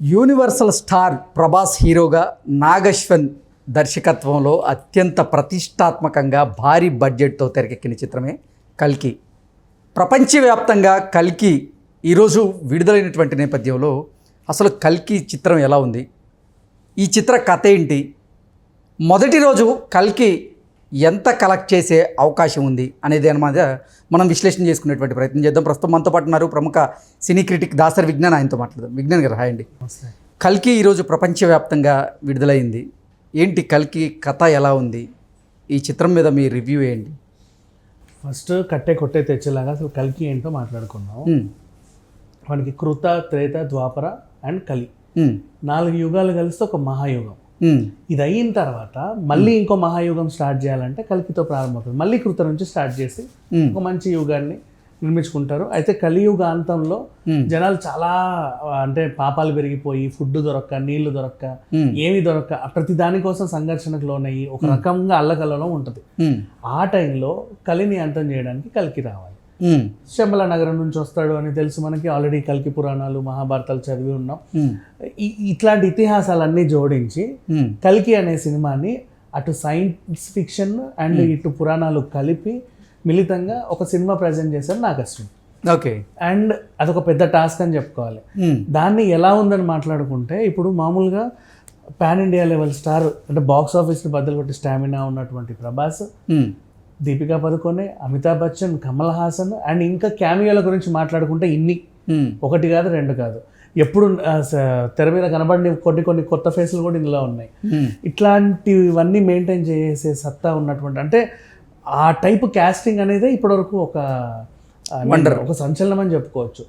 Universal star Prabhas హీరోగా నాగశ్వన్ దర్శకత్వంలో అత్యంత ప్రతిష్టాత్మకంగా భారీ బడ్జెట్తో తెరకెక్కిన చిత్రమే కల్కి. ప్రపంచవ్యాప్తంగా కల్కి ఈరోజు విడుదలైనటువంటి నేపథ్యంలో అసలు కల్కి చిత్రం ఎలా ఉంది, ఈ చిత్ర కథ ఏంటి, మొదటి రోజు కల్కి ఎంత కలెక్ట్ చేసే అవకాశం ఉంది అనే దాని మీద మనం విశ్లేషణ చేసుకునేటువంటి ప్రయత్నం చేద్దాం. ప్రస్తుతం మనతో పాటు ఉన్నారు ప్రముఖ సినీ క్రిటిక్ దాసరి విజ్ఞాన్. ఆయనతో మాట్లాడదాం. విజ్ఞాన్ గారు హాయ్ అండి. కల్కి ఈరోజు ప్రపంచవ్యాప్తంగా విడుదలైంది. ఏంటి కల్కి కథ ఎలా ఉంది, ఈ చిత్రం మీద మీ రివ్యూ ఏంటి? ఫస్ట్ కట్టే కొట్టే తెచ్చేలాగా అసలు కల్కి ఏంటో మాట్లాడుకున్నాం. మనకి కృత, త్రేత, ద్వాపర అండ్ కలి 4 యుగాలు కలిస్తే ఒక మహాయుగం. ఇది అయిన తర్వాత మళ్ళీ ఇంకో మహాయుగం స్టార్ట్ చేయాలంటే కల్కితో ప్రారంభమవుతుంది. మళ్ళీ కృత నుంచి స్టార్ట్ చేసి ఒక మంచి యుగాన్ని నిర్మించుకుంటారు. అయితే కలియుగాంతంలో జనాలు చాలా అంటే పాపాలు పెరిగిపోయి ఫుడ్ దొరక్క, నీళ్లు దొరక్క, ఏమి దొరక్క, ప్రతి దానికోసం సంఘర్షణకు లోనయ్యి ఒక రకంగా అల్లకల్లలో ఉంటుంది. ఆ టైంలో కలిని అంతం చేయడానికి కల్కి రావాలి. శంబల నగరం నుంచి వస్తాడు అని తెలుసు మనకి. ఆల్రెడీ కల్కి పురాణాలు, మహాభారతాలు చదివి ఉన్నాం. ఇట్లాంటి ఇతిహాసాలన్నీ జోడించి కల్కి అనే సినిమాని అటు సైన్స్ ఫిక్షన్ అండ్ ఇటు పురాణాలు కలిపి మిళితంగా ఒక సినిమా ప్రజెంట్ చేశారు నాగశ్వన్. ఓకే. అండ్ అదొక పెద్ద టాస్క్ అని చెప్పుకోవాలి. దాన్ని ఎలా ఉందని మాట్లాడుకుంటే, ఇప్పుడు మామూలుగా పాన్ ఇండియా లెవెల్ స్టార్ అంటే బాక్స్ ఆఫీస్ని బద్దలు కొట్టి స్టామినా ఉన్నటువంటి ప్రభాస్, దీపికా పదుకొనే, అమితాబ్ బచ్చన్, కమల్ హాసన్ అండ్ ఇంకా క్యామియోల గురించి మాట్లాడుకుంటే ఇన్ని ఒకటి కాదు రెండు కాదు, ఎప్పుడు తెర మీద కనబడిన కొన్ని కొత్త ఫేస్లు కూడా ఇందులో ఉన్నాయి. ఇట్లాంటివన్నీ మెయింటైన్ చేసే సత్తా ఉన్నటువంటి, అంటే ఆ టైప్ క్యాస్టింగ్ అనేది ఇప్పటివరకు ఒక సంచలనం అని చెప్పుకోవచ్చు.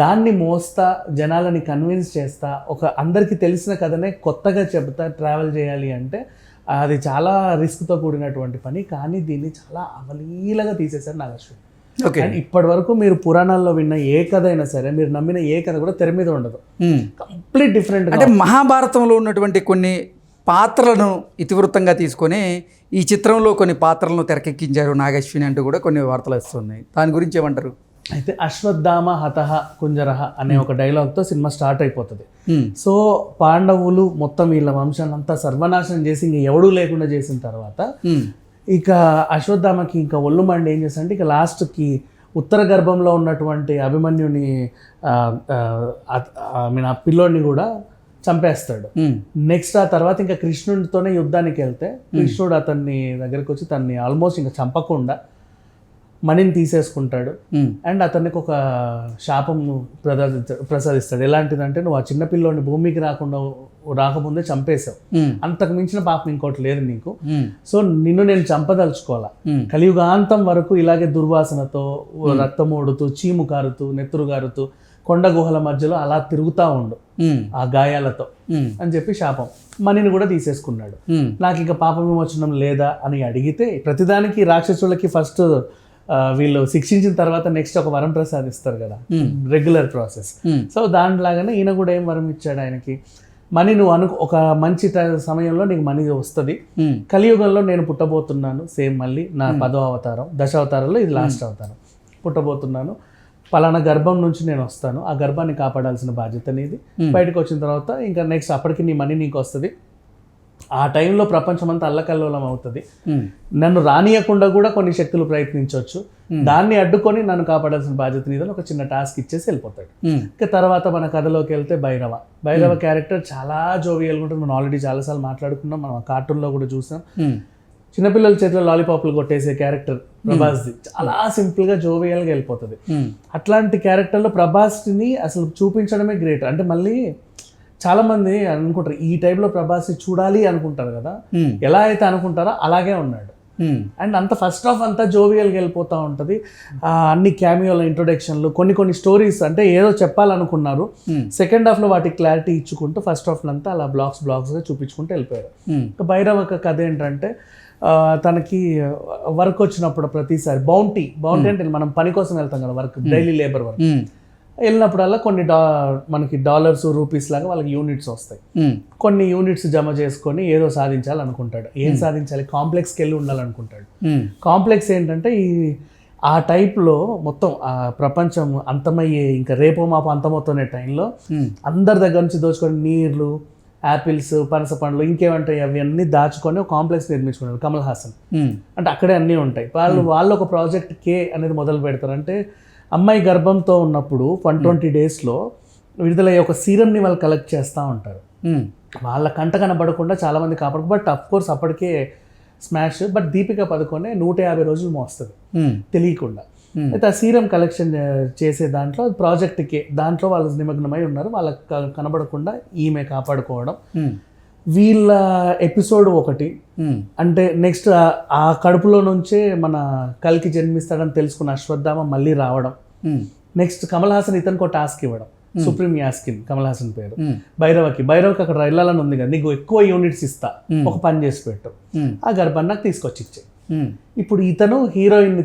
దాన్ని మోస్తా, జనాలని కన్విన్స్ చేస్తా, ఒక అందరికీ తెలిసిన కథనే కొత్తగా చెప్తా ట్రావెల్ చేయాలి అంటే అది చాలా రిస్క్తో కూడినటువంటి పని. కానీ దీన్ని చాలా అవలీలగా తీసేశారు నాగశ్వన్. అండ్ ఇప్పటి వరకు మీరు పురాణాల్లో విన్న ఏ కథ అయినా సరే, మీరు నమ్మిన ఏ కథ కూడా తెర మీద ఉండదు. Complete different. అంటే మహాభారతంలో ఉన్నటువంటి కొన్ని పాత్రలను ఇతివృత్తంగా తీసుకొని ఈ చిత్రంలో కొన్ని పాత్రలను తెరకెక్కించారు నాగశ్విని అంటూ కూడా కొన్ని వార్తలు వస్తున్నాయి. దాని గురించి ఏమంటారు? అయితే అశ్వత్థామ హతః కుంజరః అనే ఒక డైలాగ్తో సినిమా స్టార్ట్ అయిపోతుంది. సో పాండవులు మొత్తం వీళ్ళ వంశాన్ని అంతా సర్వనాశనం చేసి ఇంక ఎవడూ లేకుండా చేసిన తర్వాత ఇక అశ్వత్థామకి ఇంకా ఒళ్ళు మండి ఏం చేస్తారంటే, ఇక లాస్ట్కి ఉత్తర గర్భంలో ఉన్నటువంటి అభిమన్యుని ఆ పిల్లోడిని కూడా చంపేస్తాడు. నెక్స్ట్ ఆ తర్వాత ఇంకా కృష్ణుడితోనే యుద్ధానికి వెళ్తే కృష్ణుడు అతన్ని దగ్గరికి వచ్చి తన్ని ఆల్మోస్ట్ ఇంకా చంపకుండా మణిని తీసేసుకుంటాడు. అండ్ అతనికి ఒక శాపం ప్రసాదిస్తాడు. ఎలాంటిదంటే, నువ్వు ఆ చిన్నపిల్లోని భూమికి రాకముందే చంపేశావు, అంతకు మించిన పాపం ఇంకోటి లేదు నీకు, సో నిన్ను నేను చంపదలుచుకోవాలా, కలియుగాంతం వరకు ఇలాగే దుర్వాసనతో రక్తం ఓడుతూ, చీము కారుతూ, నెత్తురు గారుతూ కొండ గుహల మధ్యలో అలా తిరుగుతూ ఉండు ఆ గాయాలతో అని చెప్పి శాపం. మణిని కూడా తీసేసుకున్నాడు. నాకు ఇంకా పాప విమోచనం లేదా అని అడిగితే, ప్రతిదానికి రాక్షసులకి ఫస్ట్ వీళ్ళు శిక్షించిన తర్వాత నెక్స్ట్ ఒక వరం ప్రసాదిస్తారు కదా, రెగ్యులర్ ప్రాసెస్. సో దానిలాగానే ఈయన కూడా ఏం వరం ఇచ్చాడు ఆయనకి, మనీ నువ్వు ఒక మంచి సమయంలో నీకు మనీ వస్తుంది, కలియుగంలో నేను పుట్టబోతున్నాను, సేమ్ మళ్ళీ నా 10వ అవతారం, దశావతారంలో ఇది లాస్ట్ అవతారం, పుట్టబోతున్నాను, పలానా గర్భం నుంచి నేను వస్తాను, ఆ గర్భాన్ని కాపాడాల్సిన బాధ్యత నీది, బయటకు వచ్చిన తర్వాత ఇంకా నెక్స్ట్ అప్పటికి నీ మనీ నీకు వస్తుంది, ఆ టైంలో ప్రపంచం అంతా అల్లకల్లోలం అవుతుంది, నన్ను రానియకుండా కూడా కొన్ని శక్తులు ప్రయత్నించవచ్చు, దాన్ని అడ్డుకొని నన్ను కాపాడాల్సిన బాధ్యత నీదని ఒక చిన్న టాస్క్ ఇచ్చేసి వెళ్ళిపోతాడు. ఇంకా తర్వాత మన కథలోకి వెళ్తే భైరవ క్యారెక్టర్ చాలా జోవియల్గా ఉంటుంది. మనం ఆల్రెడీ చాలాసార్లు మాట్లాడుకున్నాం, మనం కార్టూన్లో కూడా చూసాం. చిన్నపిల్లల చేతిలో లాలీపాప్లు కొట్టేసే క్యారెక్టర్ ప్రభాస్ది, చాలా సింపుల్గా జోవియల్గా వెళ్ళిపోతుంది. అట్లాంటి క్యారెక్టర్లో ప్రభాస్ని అసలు చూపించడమే గ్రేట్. అంటే మళ్ళీ చాలా మంది అనుకుంటారు ఈ టైప్లో ప్రభాస్ని చూడాలి అనుకుంటారు కదా, ఎలా అయితే అనుకుంటారో అలాగే ఉన్నాడు. అండ్ అంత ఫస్ట్ హాఫ్ అంతా జోవియల్గా వెళ్ళిపోతూ ఉంటుంది. అన్ని క్యామియోల ఇంట్రొడక్షన్లు, కొన్ని స్టోరీస్ అంటే ఏదో చెప్పాలనుకున్నారు, సెకండ్ హాఫ్లో వాటికి క్లారిటీ ఇచ్చుకుంటూ ఫస్ట్ హాఫ్లో అంతా అలా బ్లాక్స్గా చూపించుకుంటూ వెళ్ళిపోయారు. భైరవ కథ ఏంటంటే, తనకి వర్క్ వచ్చినప్పుడు ప్రతిసారి బౌంటీ అంటే మనం పని కోసం వెళ్తాం కదా, వర్క్ డైలీ లేబర్ వర్క్, వెళ్ళినప్పుడల్లా కొన్ని మనకి డాలర్స్, రూపీస్ లాగా వాళ్ళకి యూనిట్స్ వస్తాయి. కొన్ని యూనిట్స్ జమ చేసుకొని ఏదో సాధించాలనుకుంటాడు. ఏం సాధించాలి? కాంప్లెక్స్కి వెళ్ళి ఉండాలనుకుంటాడు. కాంప్లెక్స్ ఏంటంటే ఈ ఆ టైప్లో మొత్తం ఆ ప్రపంచం అంతమయ్యే ఇంకా రేపో మాపో అంతమవుతున్న టైంలో అందరి దగ్గర నుంచి దోచుకొని నీళ్లు, యాపిల్స్, పనస పండ్లు, ఇంకేమంటాయి అవన్నీ దాచుకొని ఒక కాంప్లెక్స్ నిర్మించుకున్నారు కమల్ హాసన్. అంటే అక్కడే అన్నీ ఉంటాయి. వాళ్ళు ఒక ప్రాజెక్ట్ కే అనేది మొదలు పెడతారు. అంటే అమ్మాయి గర్భంతో ఉన్నప్పుడు 120 డేస్లో విడుదలయ్యే ఒక సీరంని వాళ్ళు కలెక్ట్ చేస్తూ ఉంటారు. వాళ్ళ కంట కనబడకుండా చాలామంది కాపాడు. బట్ అఫ్ కోర్స్ అప్పటికే స్మాష్. బట్ దీపికా పదుకొనే 150 రోజులు మోస్తుంది తెలియకుండా. అయితే ఆ సీరం కలెక్షన్ చేసే దాంట్లో ప్రాజెక్ట్కి దాంట్లో వాళ్ళు నిమగ్నమై ఉన్నారు. వాళ్ళకి కనబడకుండా ఈమె కాపాడుకోవడం. వీళ్ళ ఎపిసోడ్ ఒకటి. అంటే నెక్స్ట్ ఆ కడుపులో నుంచే మన కల్కి జన్మిస్తాడని తెలుసుకున్న అశ్వత్థామ మళ్ళీ రావడం. నెక్స్ట్ కమల్ హాసన్ ఇతనికి ఒక టాస్క్ ఇవ్వడం, సుప్రీం యాస్కిన్ కమల్ హాసన్ పేరు, భైరవకి అక్కడ వెళ్ళాలని ఉంది కదా, నీకు ఎక్కువ యూనిట్స్ ఇస్తా, ఒక పని చేసి పెట్టు, ఆ గర్భాన్ని నాకు తీసుకొచ్చి ఇచ్చే. ఇప్పుడు ఇతను హీరోయిన్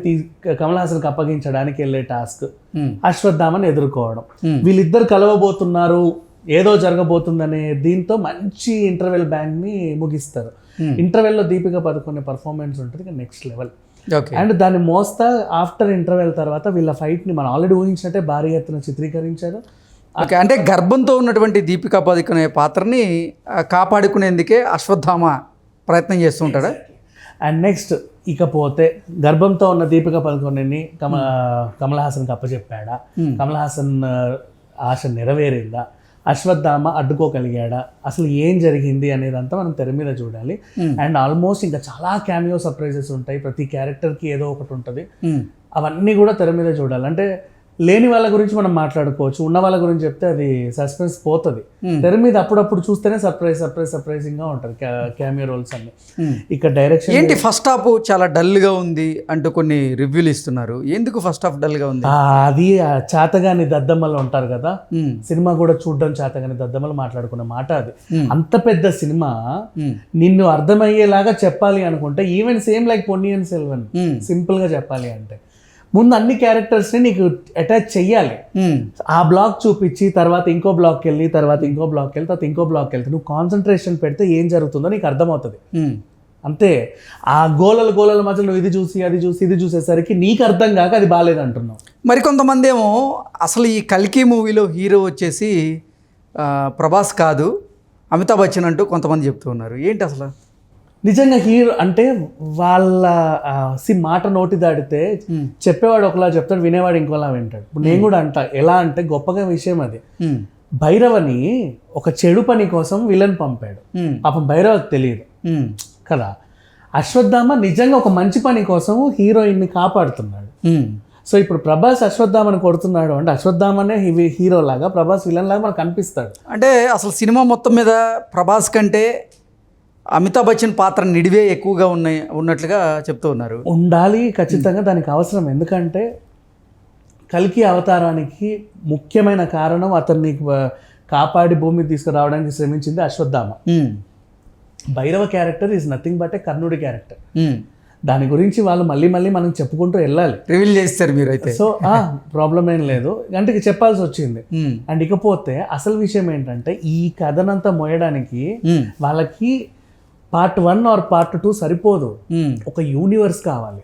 కమల్ హాసన్కి అప్పగించడానికి వెళ్ళే టాస్క్ అశ్వత్థామని ఎదుర్కోవడం. వీళ్ళిద్దరు కలవబోతున్నారు, ఏదో జరగబోతుందనే దీంతో మంచి ఇంటర్వెల్ బ్యాంగ్ ని ముగిస్తారు. ఇంటర్వెల్లో దీపిక పదుకొనే పర్ఫార్మెన్స్ ఉంటుంది నెక్స్ట్ లెవెల్. అండ్ దాన్ని మోస్తా ఆఫ్టర్ ఇంటర్వెల్ తర్వాత వీళ్ళ ఫైట్ ని మనం ఆల్రెడీ ఊహించినట్టే భారీ ఎత్తున చిత్రీకరించారు. ఓకే, అంటే గర్భంతో ఉన్నటువంటి దీపికా పదుకొనే పాత్రని కాపాడుకునేందుకే అశ్వత్థామ ప్రయత్నం చేస్తూ ఉంటాడా? అండ్ నెక్స్ట్ ఇకపోతే గర్భంతో ఉన్న దీపికా పదుకొనేని కమల్ హాసన్కి అప్పచెప్పాడా, కమల్ హాసన్ ఆశ నెరవేరిందా, అశ్వత్థామ అడ్డుకోగలిగాడా, అసలు ఏం జరిగింది అనేదంతా మనం తెర మీద చూడాలి. అండ్ ఆల్మోస్ట్ ఇంకా చాలా క్యామియో సర్ప్రైజెస్ ఉంటాయి, ప్రతి క్యారెక్టర్కి ఏదో ఒకటి ఉంటుంది. అవన్నీ కూడా తెర మీద చూడాలి. అంటే లేని వాళ్ళ గురించి మనం మాట్లాడుకోవచ్చు, ఉన్న వాళ్ళ గురించి చెప్తే అది సస్పెన్స్ పోతుంది. తెర మీద అప్పుడప్పుడు చూస్తేనే సర్ప్రైజింగ్ గా ఉంటుంది క్యామియో రోల్స్ అన్ని. ఇక్కడ డైరెక్షన్ ఏంటి ఫస్ట్ హాఫ్ చాలా డల్ గా ఉంది అంటూ కొన్ని రివ్యూలు ఇస్తున్నారు. ఎందుకు ఫస్ట్ హాఫ్ డల్ గా ఉంది? అది చాతగాని దద్దమ్మలు ఉంటారు కదా, సినిమా కూడా చూడడం చాతగాని దద్దమ్మలు మాట్లాడుకున్న మాట అది. అంత పెద్ద సినిమా నిన్ను అర్థమయ్యేలాగా చెప్పాలి అనుకుంటే even same like Ponniyin Selvan, simple గా చెప్పాలి అంటే ముందు అన్ని క్యారెక్టర్స్ని నీకు అటాచ్ చెయ్యాలి. ఆ బ్లాక్ చూపించి తర్వాత ఇంకో బ్లాక్కి వెళ్ళి తర్వాత ఇంకో బ్లాక్కి వెళ్ళి తర్వాత ఇంకో బ్లాక్కి వెళ్తే నువ్వు కాన్సన్ట్రేషన్ పెడితే ఏం జరుగుతుందో నీకు అర్థమవుతుంది. అంతే. ఆ గోలల మధ్యలో నువ్వు ఇది చూసి అది చూసి ఇది చూసేసరికి నీకు అర్థం కాక అది బాగాలేదంటున్నావు. మరి కొంతమంది ఏమో అసలు ఈ కల్కి మూవీలో హీరో వచ్చేసి ప్రభాస్ కాదు అమితాబ్ బచ్చన్ అంటూ కొంతమంది చెప్తూ ఉన్నారు. ఏంటి అసలు? నిజంగా హీరో అంటే వాళ్ళ మాట నోటి దాడితే చెప్పేవాడు ఒకలా చెప్తాడు, వినేవాడు ఇంకోలా వింటాడు. ఇప్పుడు నేను కూడా అంటా, ఎలా అంటే గొప్పగా విషయం అది. భైరవని ఒక చెడు పని కోసం విలన్ పంపాడు, పాపం భైరవకి తెలియదు కదా. అశ్వత్థామ నిజంగా ఒక మంచి పని కోసం హీరోయిన్ని కాపాడుతున్నాడు. సో ఇప్పుడు ప్రభాస్ అశ్వత్థామని కొడుతున్నాడు అంటే అశ్వత్థామనే హీరో లాగా, ప్రభాస్ విలన్ లాగా మనకు కనిపిస్తాడు. అంటే అసలు సినిమా మొత్తం మీద ప్రభాస్ కంటే అమితాబ్ బచ్చన్ పాత్ర నిడివే ఎక్కువగా ఉన్నట్లుగా చెప్తూ ఉన్నారు. ఉండాలి ఖచ్చితంగా, దానికి అవసరం. ఎందుకంటే కల్కి అవతారానికి ముఖ్యమైన కారణం అతన్ని కాపాడి భూమికి తీసుకురావడానికి శ్రమించింది Ashwatthama. Bhairava character is nothing but a కర్ణుడి క్యారెక్టర్. దాని గురించి వాళ్ళు మళ్ళీ మనం చెప్పుకుంటూ వెళ్ళాలి. రివీల్ చేస్తారు మీరు అయితే. సో ప్రాబ్లం ఏం లేదు, అంటే చెప్పాల్సి వచ్చింది. అండ్ ఇకపోతే అసలు విషయం ఏంటంటే ఈ కథనంతా మోయడానికి వాళ్ళకి పార్ట్ 1 ఆర్ పార్ట్ 2 సరిపోదు, ఒక యూనివర్స్ కావాలి.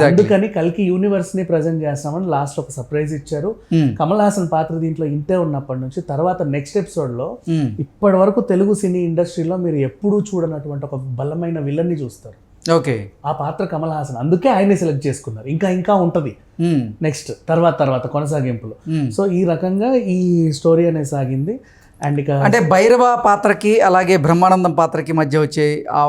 అందుకని కల్కి యూనివర్స్ ని ప్రజెంట్ చేస్తామని లాస్ట్ ఒక సర్ప్రైజ్ ఇచ్చారు. కమల్ హాసన్ పాత్ర దీంట్లో ఇంతే ఉన్నప్పటి నుంచి తర్వాత నెక్స్ట్ ఎపిసోడ్ లో ఇప్పటి వరకు తెలుగు సినీ ఇండస్ట్రీలో మీరు ఎప్పుడూ చూడనటువంటి ఒక బలమైన విలన్ ని చూస్తారు. ఓకే, ఆ పాత్ర కమల్ హాసన్, అందుకే ఆయన్ని సెలెక్ట్ చేసుకున్నారు. ఇంకా ఉంటది నెక్స్ట్ తర్వాత కొనసాగింపులు. సో ఈ రకంగా ఈ స్టోరీ అనేది సాగింది. అండ్ ఇక అంటే భైరవ పాత్రకి అలాగే బ్రహ్మానందం పాత్రకి మధ్య వచ్చే ఆ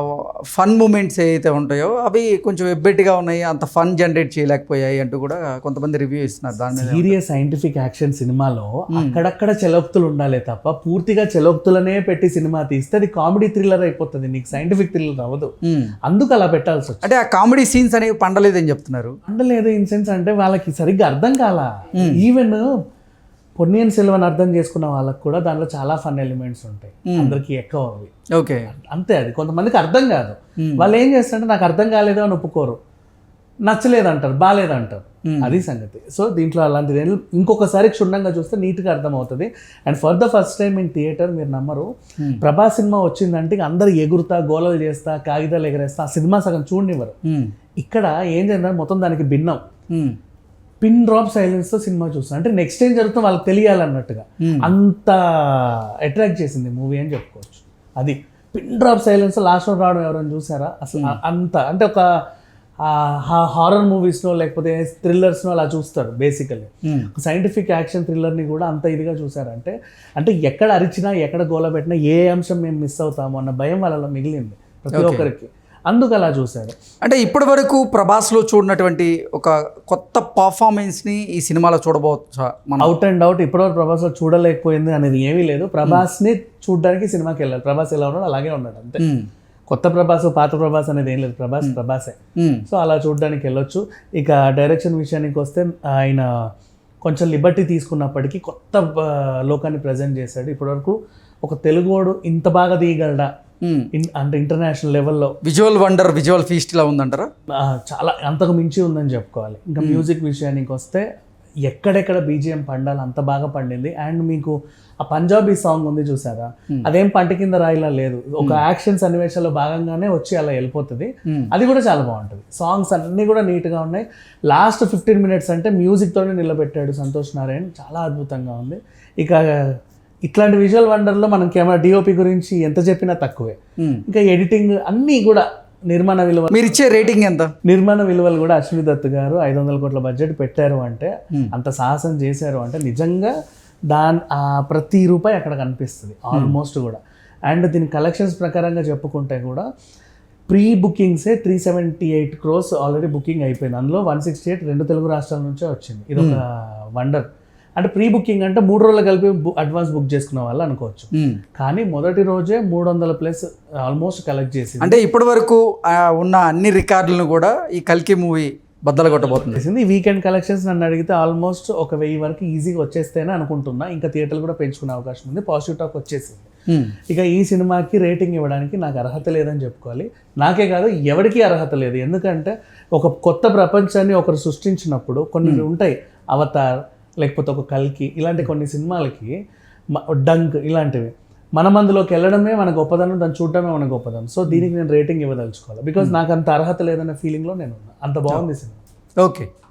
ఫన్ మూమెంట్స్ ఏవైతే ఉంటాయో అవి కొంచెం ఎబ్బెట్టిగా ఉన్నాయి, అంత ఫన్ జనరేట్ చేయలేకపోయాయి అంటూ కూడా కొంతమంది రివ్యూ ఇస్తున్నారు. దాని మీద సీరియస్ సైంటిఫిక్ యాక్షన్ సినిమాలో అక్కడక్కడ చెలోక్తులు ఉండాలి తప్ప పూర్తిగా చెలోక్తులనే పెట్టి సినిమా తీస్తే అది కామెడీ థ్రిల్లర్ అయిపోతుంది, నీకు సైంటిఫిక్ థ్రిల్లర్ అవ్వదు. అందుకు అలా పెట్టాల్సి వచ్చింది. అంటే ఆ కామెడీ సీన్స్ అనేవి పండలేదని చెప్తున్నారు. పండలేదు ఇన్ సెన్స్ అంటే వాళ్ళకి సరిగ్గా అర్థం కాల. ఈవెన్ పొన్నియిన్ సెల్వన్ అర్థం చేసుకున్న వాళ్ళకి కూడా దాంట్లో చాలా ఫన్ ఎలిమెంట్స్ ఉంటాయి, అందరికి ఎక్కువ అవి. ఓకే, అంతే. అది కొంతమందికి అర్థం కాదు. వాళ్ళు ఏం చేస్తారంటే నాకు అర్థం కాలేదు అని ఒప్పుకోరు, నచ్చలేదంటారు, బాగాలేదంటారు, అది సంగతి. సో దీంట్లో అలాంటిది ఇంకొకసారి క్షుణ్ణంగా చూస్తే నీట్గా అర్థమవుతుంది. And for the first time in theatre, మీరు నమ్మరు, ప్రభాస్ సినిమా వచ్చిందంటే అందరు ఎగురుతా గోలలు చేస్తా కాగితాలు ఎగరేస్తా ఆ సినిమా సగం చూడనివ్వరు. ఇక్కడ ఏం చేద్దాం మొత్తం దానికి భిన్నం. పిన్ డ్రాప్ సైలెన్స్ తో సినిమా చూస్తాను. అంటే నెక్స్ట్ ఏం జరుగుతుందో వాళ్ళకి తెలియాలన్నట్టుగా అంత అట్రాక్ట్ చేసింది మూవీ అని చెప్పుకోవచ్చు. అది పిన్ డ్రాప్ సైలెన్స్ లాస్ట్ రావడం ఎవరైనా చూసారా అసలు? అంత అంటే ఒక హారర్ మూవీస్లో లేకపోతే థ్రిల్లర్స్లో అలా చూస్తారు బేసికల్లీ. సైంటిఫిక్ యాక్షన్ థ్రిల్లర్ని కూడా అంత ఇదిగా చూసారంటే అంటే ఎక్కడ అరిచినా ఎక్కడ గోల పెట్టినా ఏ అంశం మేము మిస్ అవుతాము అన్న భయం వాళ్ళలో మిగిలింది ప్రతి ఒక్కరికి. అందుకు అలా చూశారు. అంటే ఇప్పటి వరకు ప్రభాస్లో చూడనటువంటి ఒక కొత్త పర్ఫార్మెన్స్ని ఈ సినిమాలో చూడబోచ్చా మనం? అవుట్ అండ్ అవుట్ ఇప్పటివరకు ప్రభాస్లో చూడలేకపోయింది అనేది ఏమీ లేదు. ప్రభాస్ని చూడడానికి సినిమాకి వెళ్ళాలి. ప్రభాస్ ఎలా ఉన్నాడు అలాగే ఉన్నాడు అంతే. కొత్త ప్రభాస్ పాత ప్రభాస్ అనేది ఏం లేదు, ప్రభాసే. సో అలా చూడడానికి వెళ్ళొచ్చు. ఇక డైరెక్షన్ విషయానికి వస్తే ఆయన కొంచెం లిబర్టీ తీసుకున్నప్పటికీ కొత్త లోకాన్ని ప్రజెంట్ చేశాడు. ఇప్పటివరకు ఒక తెలుగోడు ఇంత బాగా తీయగలడా అంటే ఇంటర్నేషనల్ లెవెల్లో విజువల్ వండర్, విజువల్ ఫీస్ట్ లా ఉందంటారా? చాలా అంతకు మించి ఉందని చెప్పుకోవాలి. ఇంకా మ్యూజిక్ విషయానికి వస్తే ఎక్కడెక్కడ బీజిఎం పండాలి అంత బాగా పండింది. అండ్ మీకు ఆ పంజాబీ సాంగ్ ఉంది చూసారా, అదేం పంట కింద రాయిలా లేదు, ఒక యాక్షన్ సన్నివేశాల్లో భాగంగానే వచ్చి అలా వెళ్ళిపోతుంది. అది కూడా చాలా బాగుంటుంది. సాంగ్స్ అన్నీ కూడా నీట్గా ఉన్నాయి. లాస్ట్ 15 minutes అంటే మ్యూజిక్తోనే నిలబెట్టాడు సంతోష్ నారాయణ్, చాలా అద్భుతంగా ఉంది. ఇక ఇట్లాంటి విజువల్ వండర్లో మనం కెమెరా డిఓపి గురించి ఎంత చెప్పినా తక్కువే. ఇంకా ఎడిటింగ్ అన్నీ కూడా నిర్మాణ విలువలు. మీరు ఇచ్చే రేటింగ్ ఎంత? నిర్మాణ విలువలు కూడా అశ్విని దత్ గారు 500 కోట్ల బడ్జెట్ పెట్టారు అంటే, అంత సాహసం చేశారు అంటే నిజంగా ప్రతి రూపాయి అక్కడ కనిపిస్తుంది ఆల్మోస్ట్ కూడా. అండ్ దీని కలెక్షన్స్ ప్రకారంగా చెప్పుకుంటే కూడా ప్రీ బుకింగ్సే 378 crores ఆల్రెడీ బుకింగ్ అయిపోయింది. అందులో 168 రెండు తెలుగు రాష్ట్రాల నుంచే వచ్చింది. ఇది ఒక వండర్. అంటే ప్రీ బుకింగ్ అంటే 3 రోజులు కలిపి అడ్వాన్స్ బుక్ చేసుకున్న వాళ్ళు అనుకోవచ్చు. కానీ మొదటి రోజే 300+ ఆల్మోస్ట్ కలెక్ట్ చేసింది. అంటే ఇప్పటి వరకు ఉన్న అన్ని రికార్డులను కూడా ఈ కల్కి మూవీ బద్దలు కొట్టబోతుంది. ఈ వీకెండ్ కలెక్షన్స్ నన్ను అడిగితే ఆల్మోస్ట్ 1000 వరకు ఈజీగా వచ్చేస్తేనే అనుకుంటున్నా. ఇంకా థియేటర్లు కూడా పెంచుకునే అవకాశం ఉంది. పాజిటివ్ టాక్ వచ్చేసింది. ఇక ఈ సినిమాకి రేటింగ్ ఇవ్వడానికి నాకు అర్హత లేదని చెప్పుకోవాలి. నాకే కాదు ఎవరికీ అర్హత లేదు. ఎందుకంటే ఒక కొత్త ప్రపంచాన్ని ఒకరు సృష్టించినప్పుడు కొన్ని ఉంటాయి, అవతార్ లేకపోతే ఒక కల్కి ఇలాంటి కొన్ని సినిమాలకి డంక్ ఇలాంటివి మనం అందులోకి వెళ్ళడమే మన గొప్పదనం, దాన్ని చూడటమే మన గొప్పదనం. సో దీనికి నేను రేటింగ్ ఇవ్వదలుచుకోవాలి. బికాజ్ నాకు అంత అర్హత లేదనే ఫీలింగ్లో నేను ఉన్నా. అంత బాగుంది సినిమా. ఓకే.